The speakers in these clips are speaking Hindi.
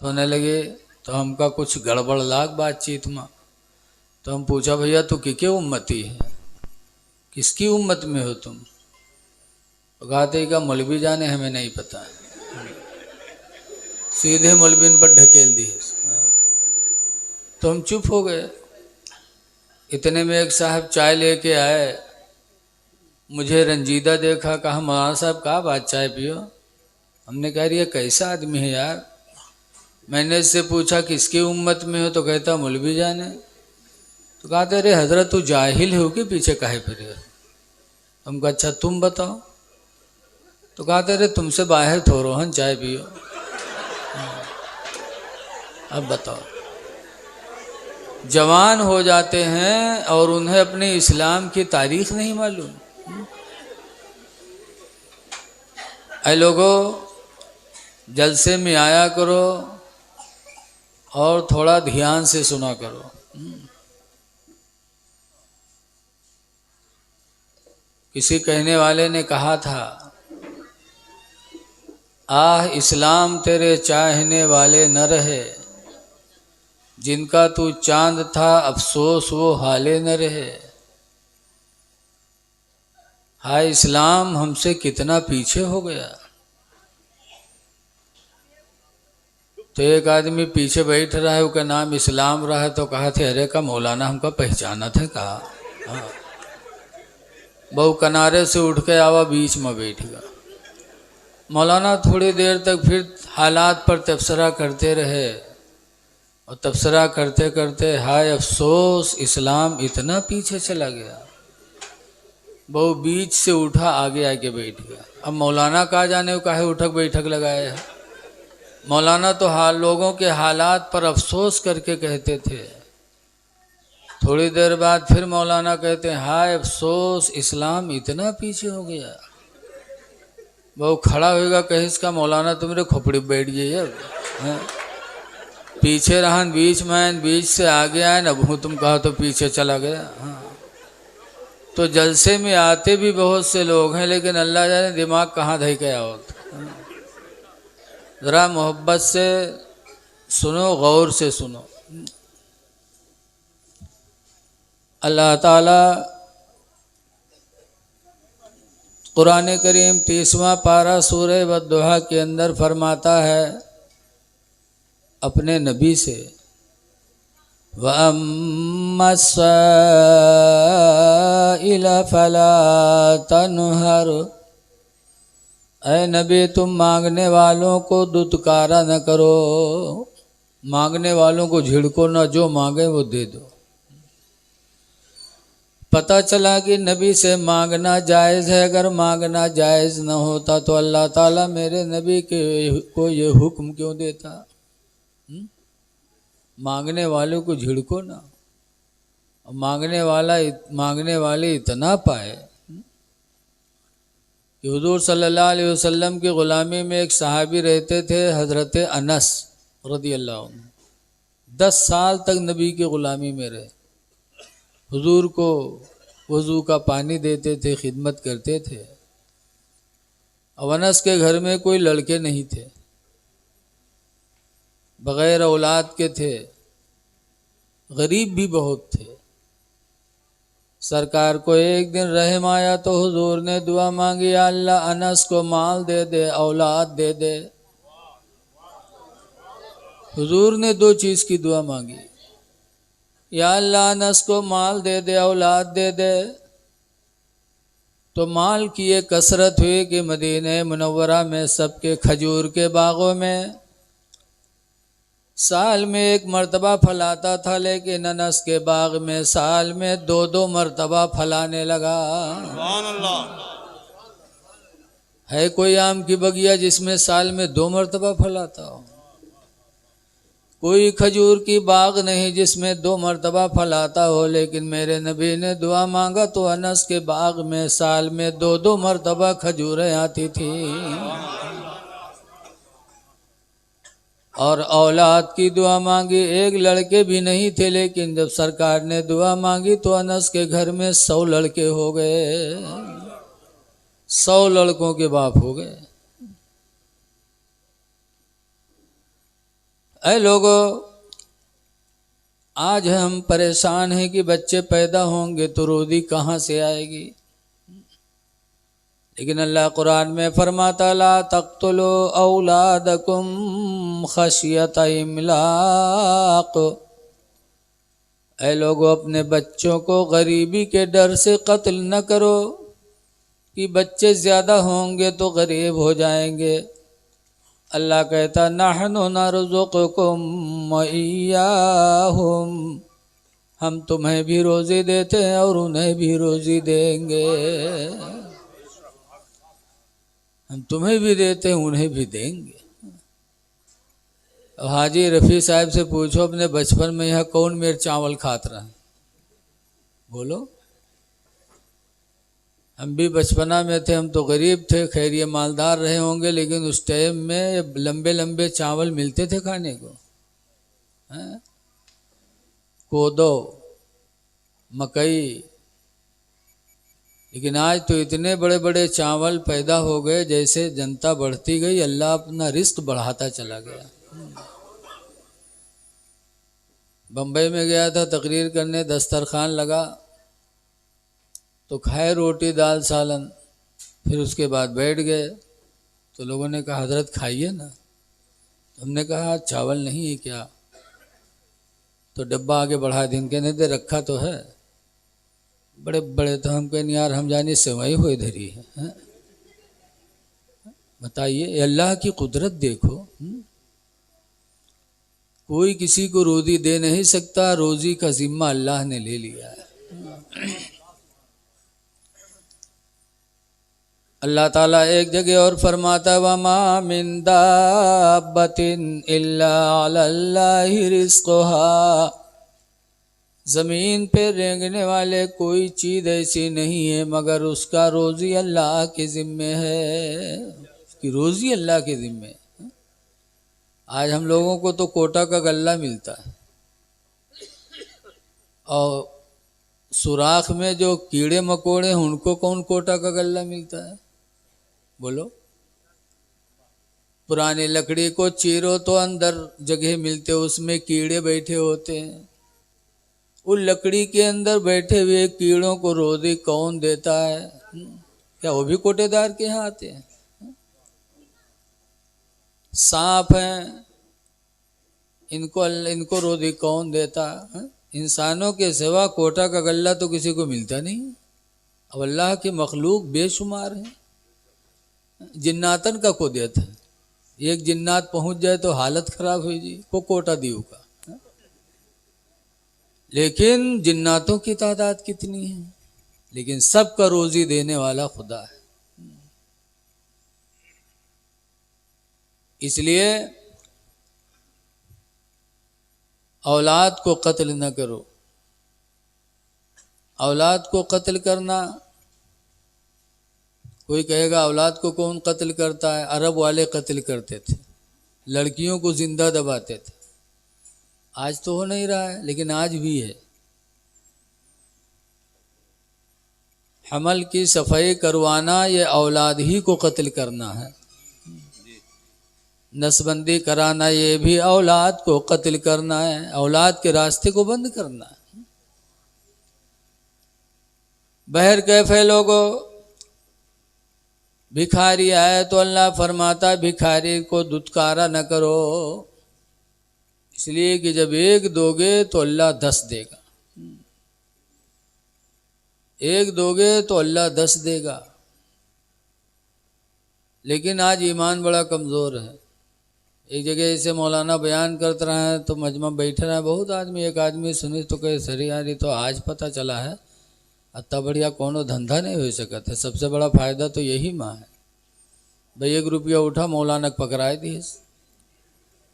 तो होने लगे। तो हमका कुछ गड़बड़ लाग बातचीत में। तो हम पूछा, भैया तो किके उम्मती है, किसकी उम्मत में हो तुम? तो कहते का मौलवी जाने, हमें नहीं पता है। सीधे मौलवीन पर ढकेल दिए। तो हम चुप हो गए। इतने में एक साहब चाय लेके आए, मुझे रंजीदा देखा, कहा मौलाना साहब कहा बात, चाय पियो। हमने कहा ये कैसा आदमी है यार। मैंने इससे पूछा किसकी उम्मत में हो, तो कहता मौलवी जाने। तो कहते अरे हजरत तू जाहिल हो कि पीछे काहे फिरे हो? हम कहा अच्छा तुम बताओ। तो कहते अरे तुमसे बाहर थो रोहन, चाय पियो। अब बताओ, जवान हो जाते हैं और उन्हें अपने इस्लाम की तारीख नहीं मालूम। ऐ लोगों, जलसे में आया करो और थोड़ा ध्यान से सुना करो। किसी कहने वाले ने कहा था, आह इस्लाम तेरे चाहने वाले न रहे, जिनका तू चांद था अफसोस वो हाले न रहे। हाय इस्लाम हमसे कितना पीछे हो गया। तो एक आदमी पीछे बैठ रहा है, उसका नाम इस्लाम रहा है। तो कहा थे अरे का मौलाना हमका पहचाना था। कहा हाँ। बहु किनारे से उठ के आवा, बीच में बैठ गया। मौलाना थोड़ी देर तक फिर हालात पर तबसरा करते रहे, और तबसरा करते करते हाय अफसोस इस्लाम इतना पीछे चला गया। बहु बीच से उठा, आगे आके बैठ गया। अब मौलाना कहा जाने काहे उठक बैठक लगाए है। मौलाना तो लोगों के हालात पर अफसोस करके कहते थे। थोड़ी देर बाद फिर मौलाना कहते हैं हाय अफसोस इस्लाम इतना पीछे हो गया। वो खड़ा होएगा, कहे इसका मौलाना तुम मेरे खोपड़ी बैठ जाइए। अब पीछे रहन, बीच में, बीच से आगे आए ना, वो तुम कहा तो पीछे चला गया। हाँ। तो जलसे में आते भी बहुत से लोग हैं, लेकिन अल्लाह जाने दिमाग कहाँ धई के आओ। ज़रा मोहब्बत से सुनो, गौर से सुनो। अल्लाह ताला कुरान करीम 30वां पारा सूरह वद्दुहा के अंदर फरमाता है अपने नबी से, वअम्मा साइल फला तनहर, ऐ नबी तुम मांगने वालों को दुत्कारा न करो, मांगने वालों को झिड़को न, जो मांगे वो दे दो। पता चला कि नबी से मांगना जायज़ है। अगर मांगना जायज़ न होता तो अल्लाह ताला मेरे नबी को ये हुक्म क्यों देता? मांगने वालों को झिड़को ना, और मांगने वाले इतना पाए कि हुजूर सल्लल्लाहु अलैहि वसल्लम की ग़ुलामी में एक सहाबी रहते थे, हज़रत अनस रज़ियल्लाहु अन्हु। 10 साल तक नबी की ग़ुलामी में रहे। हुजूर को वज़ू का पानी देते थे, खिदमत करते थे। अनस के घर में कोई लड़के नहीं थे, बग़ैर औलाद के थे, गरीब भी बहुत थे। सरकार को एक दिन रहम आया तो हुजूर ने दुआ मांगी, अल्लाह अनस को माल दे दे, औलाद दे दे। हुजूर ने 2 चीज़ की दुआ मांगी, या अल्लाह अनस को माल दे दे, औलाद दे दे। तो माल की ये कसरत हुई कि मदीने मुनव्वरा में सबके खजूर के बागों में साल में 1 मरतबा फलाता था, लेकिन अनस के बाग में साल में 2-2 मरतबा फलाने लगा। है कोई आम की बगिया जिसमें साल में 2 मरतबा फलाता हो? कोई खजूर की बाग नहीं जिसमें 2 मरतबा फलाता हो। लेकिन मेरे नबी ने दुआ मांगा तो अनस के बाग में साल में 2-2 मरतबा खजूरें आती थी। और औलाद की दुआ मांगी, 1 लड़के भी नहीं थे, लेकिन जब सरकार ने दुआ मांगी तो अनस के घर में 100 लड़के हो गए। 100 लड़कों के बाप हो गए। ऐ लोगों, आज हम परेशान हैं कि बच्चे पैदा होंगे तो रोजी कहाँ से आएगी। लेकिन अल्लाह कुरान में फरमाता ला तक़्तुलू औलादकुम खशियत इमलाक। ऐ लोगों, अपने बच्चों को गरीबी के डर से कत्ल न करो कि बच्चे ज़्यादा होंगे तो गरीब हो जाएंगे। अल्लाह कहता नहनु नरज़ुक़ुकुम व इय्याहुम, हम तुम्हें भी रोज़ी देते हैं और उन्हें भी रोज़ी देंगे। हम तुम्हें भी देते हैं उन्हें भी देंगे। हाजी रफ़ी साहब से पूछो अपने बचपन में यहाँ कौन मेरे चावल खात रहा है, बोलो। हम भी बचपना में थे, हम तो गरीब थे, खैर ये मालदार रहे होंगे, लेकिन उस टाइम में लंबे लंबे चावल मिलते थे खाने को, हैं? कोदो, मकई। लेकिन आज तो इतने बड़े बड़े चावल पैदा हो गए, जैसे जनता बढ़ती गई अल्लाह अपना रिस्क बढ़ाता चला गया। बम्बई में गया था तकरीर करने, दस्तरखान लगा तो खाए रोटी दाल सालन, फिर उसके बाद बैठ गए तो लोगों ने कहा हजरत खाइए ना। हमने कहा चावल नहीं है क्या, तो डब्बा आगे बढ़ा दिन के नहीं दे रखा तो है, बड़े बड़े। तो हम कहें यार हम जाने सेवई हो इधर ही है। बताइए अल्लाह की कुदरत देखो। कोई किसी को रोजी दे नहीं सकता, रोजी का जिम्मा अल्लाह ने ले लिया है। अल्लाह ताला एक जगह और फरमाता वमा मिन दाब्बतिन इल्ला अलल्लाहि रिज़्क़ुहा, ज़मीन पे रेंगने वाले कोई चीज़ ऐसी नहीं है मगर उसका रोज़ी अल्लाह के ज़िम्मे है, कि रोज़ी अल्लाह के ज़िम्मे है। आज हम लोगों को तो कोटा का गल्ला मिलता है, और सुराख में जो कीड़े मकोड़े हैं उनको कौन कोटा का गल्ला मिलता है, बोलो। पुरानी लकड़ी को चीरो तो अंदर जगह मिलते, उसमें कीड़े बैठे होते हैं। उस लकड़ी के अंदर बैठे हुए कीड़ों को रोजी कौन देता है? क्या वो भी कोटेदार के यहाँ आते हैं? सांप हैं, इनको रोजी कौन देता है? इंसानों के सिवा कोटा का गल्ला तो किसी को मिलता नहीं। अब अल्लाह के मखलूक बेशुमार हैं। जिन्नातन का को देता है, एक जिन्नात पहुंच जाए तो हालत खराब हो जी को कोटा दीव का। लेकिन जिन्नातों की तादाद कितनी है, लेकिन सबका रोजी देने वाला खुदा है। इसलिए औलाद को कत्ल न करो। औलाद को कत्ल करना, कोई कहेगा औलाद को कौन कत्ल करता है? अरब वाले कत्ल करते थे, लड़कियों को जिंदा दबाते थे। आज तो हो नहीं रहा है, लेकिन आज भी है। हमल की सफाई करवाना ये औलाद ही को कत्ल करना है। नसबंदी कराना ये भी औलाद को कत्ल करना है, औलाद के रास्ते को बंद करना है। बहर कैफे लोगों, भिखारी आए तो अल्लाह फरमाता भिखारी को दुत्कारा न करो, इसलिए कि जब एक दोगे तो अल्लाह 10 देगा, एक दोगे तो अल्लाह 10 देगा। लेकिन आज ईमान बड़ा कमज़ोर है। एक जगह ऐसे मौलाना बयान करते रहे हैं तो मजमा बैठे रहे बहुत आदमी, एक आदमी सुनी तो कहे सरी यार तो आज पता चला है अत्ता बढ़िया कोनो धंधा नहीं हो सकता है, सबसे बड़ा फ़ायदा तो यही माँ है। भाई 1 रुपया उठा मौलाना पकड़ाए दिए,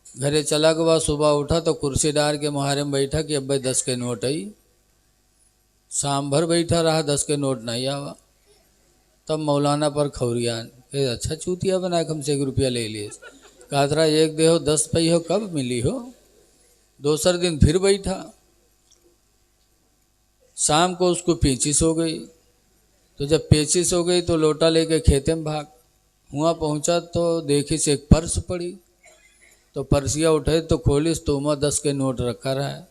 घरे चला के बाद सुबह उठा तो कुर्सी डाल के मुहारे में बैठा कि अब भाई 10 के नोट आई। शाम भर बैठा रहा, 10 के नोट नहीं आवा। तब मौलाना पर खौरियान कहे अच्छा चूतिया बना के हमसे 1 रुपया ले लिए। कहा था एक दे हो 10 पई हो, कब मिली हो? दूसरे दिन फिर बैठा, शाम को उसको पेचिश हो गई। तो जब पेचिश हो गई तो लोटा लेके खेते में भाग। वहाँ पहुँचा तो देखी से एक पर्स पड़ी, तो परसिया उठे तो खोलिस तो उमा 10 के नोट रखा रहा है।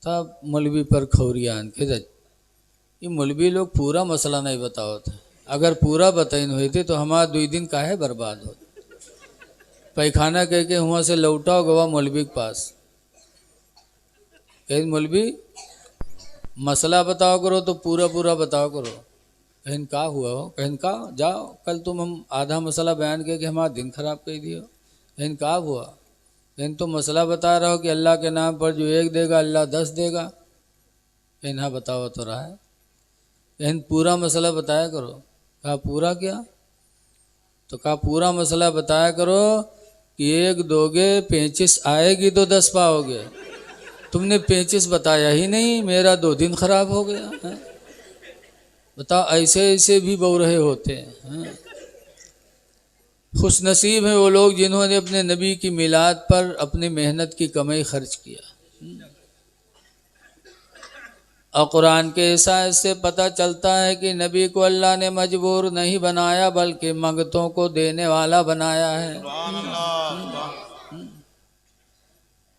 तब मौलवी पर खौरियान के ये मौलवी लोग पूरा मसला नहीं बताओ थे। अगर पूरा बताइन हुई थी तो हमारा 2 दिन काहे बर्बाद हो। पैखाना कह के वहाँ से लौटाओ गवा मौलवी के पास, कहीं मौलवी मसला बताओ करो तो पूरा पूरा बताओ करो। कहीं का हुआ हो, कहीं का जाओ कल तुम हम आधा मसला बयान करके हमारा दिन खराब कर दियो। कहीं का हुआ, कहीं तो मसला बता रहा हो कि अल्लाह के नाम पर जो 1 देगा अल्लाह 10 देगा। कहीं हाँ बताओ तो रहा है। कहीं पूरा मसला बताया करो। कहा पूरा क्या, तो कहा पूरा मसला बताया करो कि 1 दोगे 35 आएगी तो 10 पाओगे। तुमने 35 बताया ही नहीं, मेरा 2 दिन खराब हो गया है। बताओ ऐसे ऐसे भी बौरहे होते हैं। खुशनसीब हैं वो लोग जिन्होंने अपने नबी की मिलाद पर अपनी मेहनत की कमाई खर्च किया। और कुरान के हिसाब से पता चलता है कि नबी को अल्लाह ने मजबूर नहीं बनाया बल्कि मंगतों को देने वाला बनाया है।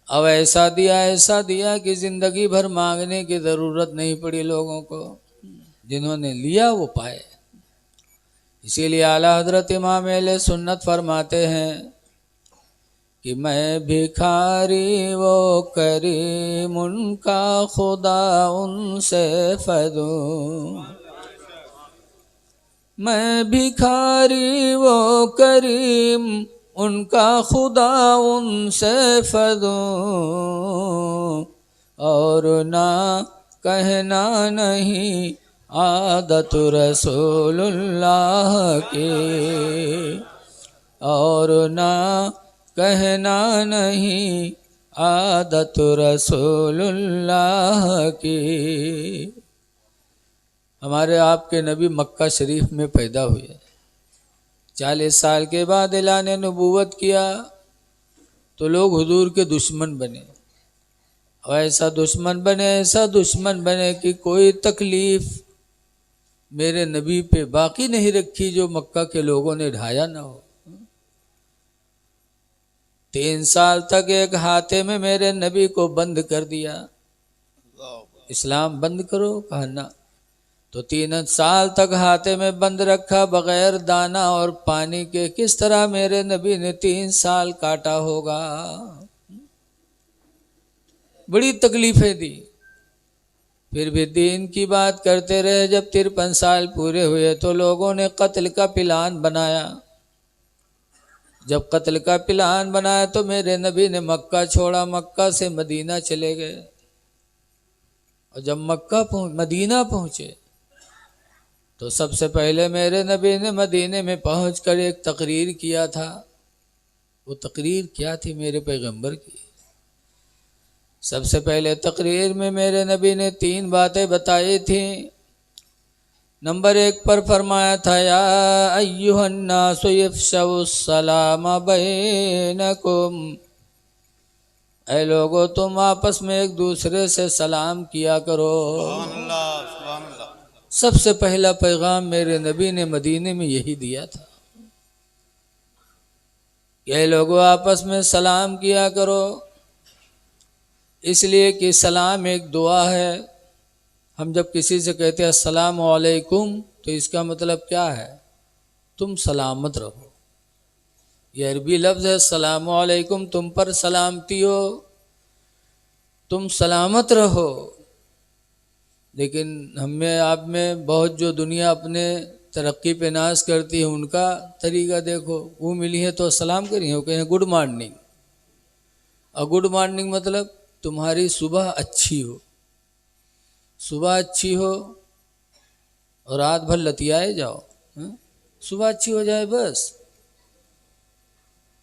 अब ऐसा दिया कि जिंदगी भर मांगने की ज़रूरत नहीं पड़ी लोगों को। जिन्होंने लिया वो पाए। इसीलिए आला हजरत इमाम अहले सुन्नत फरमाते हैं कि मैं भिखारी वो करीम उनका खुदा उनसे फदूं। मैं भिखारी वो करीम उनका खुदा उनसे फदूं। और ना कहना नहीं आदत रसूलुल्लाह की, और ना कहना नहीं आदत रसूलुल्लाह की। हमारे आपके नबी मक्का शरीफ में पैदा हुए। 40 साल के बाद ऐलान नबूवत किया तो लोग हुजूर के दुश्मन बने। और ऐसा दुश्मन बने कि कोई तकलीफ मेरे नबी पे बाकी नहीं रखी जो मक्का के लोगों ने ढाया ना हो। 3 साल तक एक हाथे में मेरे नबी को बंद कर दिया। इस्लाम बंद करो, कहा ना। तो 3 साल तक हाथे में बंद रखा बगैर दाना और पानी के। किस तरह मेरे नबी ने 3 साल काटा होगा। बड़ी तकलीफें दी, फिर भी दीन की बात करते रहे। जब 53 साल पूरे हुए तो लोगों ने कत्ल का प्लान बनाया। जब कत्ल का प्लान बनाया तो मेरे नबी ने मक्का छोड़ा, मक्का से मदीना चले गए। और जब मदीना पहुंचे तो सबसे पहले मेरे नबी ने मदीने में पहुंचकर एक तकरीर किया था। वो तकरीर क्या थी मेरे पैगंबर की? सबसे पहले तकरीर में मेरे नबी ने 3 बातें बताई थी। नंबर 1 पर फरमाया था या अय्युहन्नासु इफ्शउस्सलाम बैनकुम। ऐ लोगो तुम आपस में एक दूसरे से सलाम किया करो। सबसे पहला पैगाम मेरे नबी ने मदीने में यही दिया था। ऐ लोगो आपस में सलाम किया करो, इसलिए कि सलाम एक दुआ है। हम जब किसी से कहते हैं अस्सलामु अलैकुम तो इसका मतलब क्या है? तुम सलामत रहो। ये अरबी लफ्ज़ है अस्सलामु अलैकुम, तुम पर सलामती हो, तुम सलामत रहो। लेकिन हमें आप में बहुत जो दुनिया अपने तरक्की पे नाज करती है उनका तरीका देखो। वो मिली है तो सलाम करिए, वो कहें गुड मॉर्निंग। और गुड मॉर्निंग मतलब तुम्हारी सुबह अच्छी हो। सुबह अच्छी हो और रात भर लतियाए जाओ। सुबह अच्छी हो जाए बस।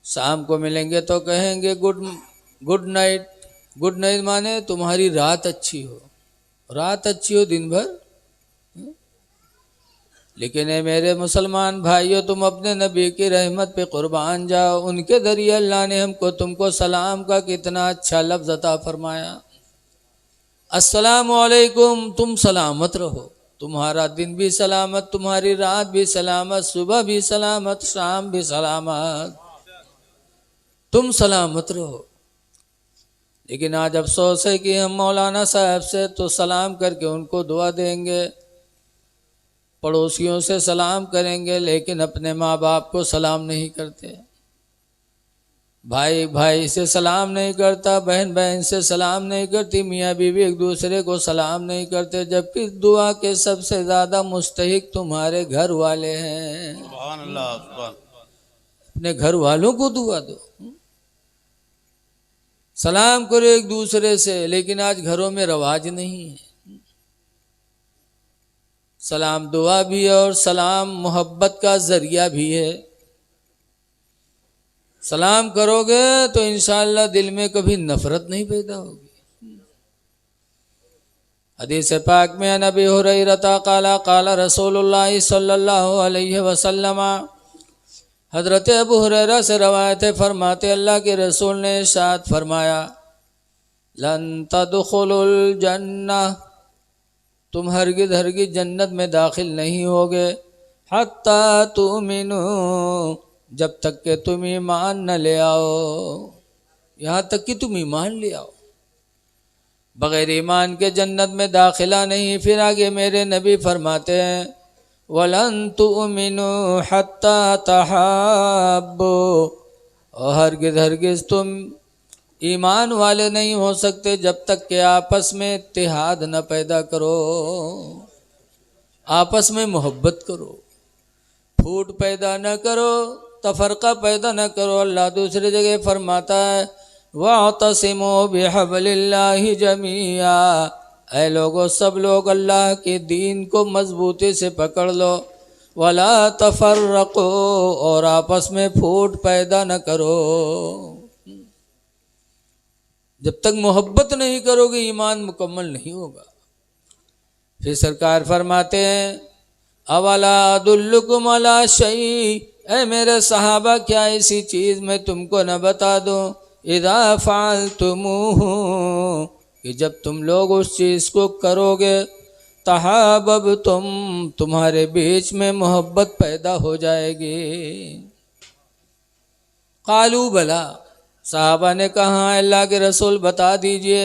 शाम को मिलेंगे तो कहेंगे गुड नाइट। गुड नाइट माने तुम्हारी रात अच्छी हो, रात अच्छी हो दिन भर। लेकिन ए मेरे मुसलमान भाइयों, तुम अपने नबी की रहमत पे कुर्बान जाओ। उनके जरिए अल्लाह ने हमको तुमको सलाम का कितना अच्छा लफ्ज़ अता फरमाया। अस्सलामु अलैकुम, तुम सलामत रहो। तुम्हारा दिन भी सलामत, तुम्हारी रात भी सलामत, सुबह भी सलामत, शाम भी सलामत। तुम सलामत रहो। लेकिन आज अफसोस है कि हम मौलाना साहब से तो सलाम करके उनको दुआ देंगे, पड़ोसियों से सलाम करेंगे, लेकिन अपने माँ बाप को सलाम नहीं करते। भाई भाई से सलाम नहीं करता, बहन बहन से सलाम नहीं करती, मियाँ बीवी एक दूसरे को सलाम नहीं करते, जबकि दुआ के सबसे ज़्यादा मुस्तहिक तुम्हारे घर वाले हैं। सुभान अल्लाह, सुभान। अपने घर वालों को दुआ दो, सलाम करो एक दूसरे से। लेकिन आज घरों में रवाज नहीं है। सलाम दुआ भी है और सलाम मोहब्बत का जरिया भी है। सलाम करोगे तो इंशाअल्लाह दिल में कभी नफरत नहीं पैदा होगी। हदीस पाक में नबी हुरैरा काला काला रसूलुल्लाह सल्लल्लाहु अलैहि वसल्लम, हजरत अबू हुरैरा से रवायत है, फरमाते अल्लाह के रसूल ने इरशाद फरमाया, लन तदखुलुल जन्नह, तुम हरगिज़ हरगिज़ जन्नत में दाखिल नहीं होगे, हत्ता तुमिनु, जब तक कि तुम ईमान न ले आओ। यहाँ तक कि तुम ईमान ले आओ। बगैर ईमान के जन्नत में दाखिला नहीं। फिर आगे मेरे नबी फरमाते हैं, वलन तुमिनु हत्ता तहाब्बु, और हरगिज़ हरगिज़ तुम ईमान वाले नहीं हो सकते जब तक कि आपस में इत्तेहाद न पैदा करो, आपस में मोहब्बत करो, फूट पैदा न करो, तफरका पैदा न करो। अल्लाह दूसरी जगह फरमाता है, वातसिमू बिहब्लिल्लाहि जमीआ, ऐ लोगो सब लोग अल्लाह के दीन को मजबूती से पकड़ लो, वला तफर्रको, और आपस में फूट पैदा न करो। जब तक मोहब्बत नहीं करोगे ईमान मुकम्मल नहीं होगा। फिर सरकार फरमाते हैं, अवला अदुल्लुकुम अला शई, ऐ मेरे सहाबा क्या ऐसी चीज़ मैं तुमको न बता दूं, इदा फ़अलतुमूहु, कि जब तुम लोग उस चीज़ को करोगे, तहाबबतुम, तुम्हारे बीच में मोहब्बत पैदा हो जाएगी। कालू बला, साहबा ने कहा अल्लाह के रसूल बता दीजिए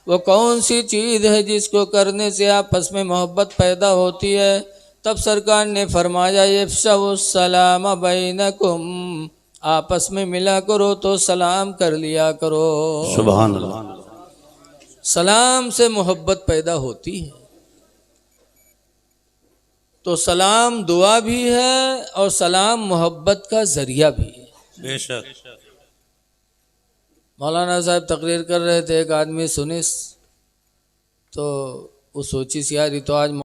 वो कौन सी चीज़ है जिसको करने से आपस में मोहब्बत पैदा होती है। तब सरकार ने फरमाया, इफ़शउस्सलाम बैनकुम, आपस में मिला करो तो सलाम कर लिया करो। सुभान अल्लाह। सलाम से मोहब्बत पैदा होती है। तो सलाम दुआ भी है और सलाम मोहब्बत का जरिया भी है। बेशक। मौलाना साहब तकरीर कर रहे थे, एक आदमी सुनिस तो वो सोची सी यार, ये तो आज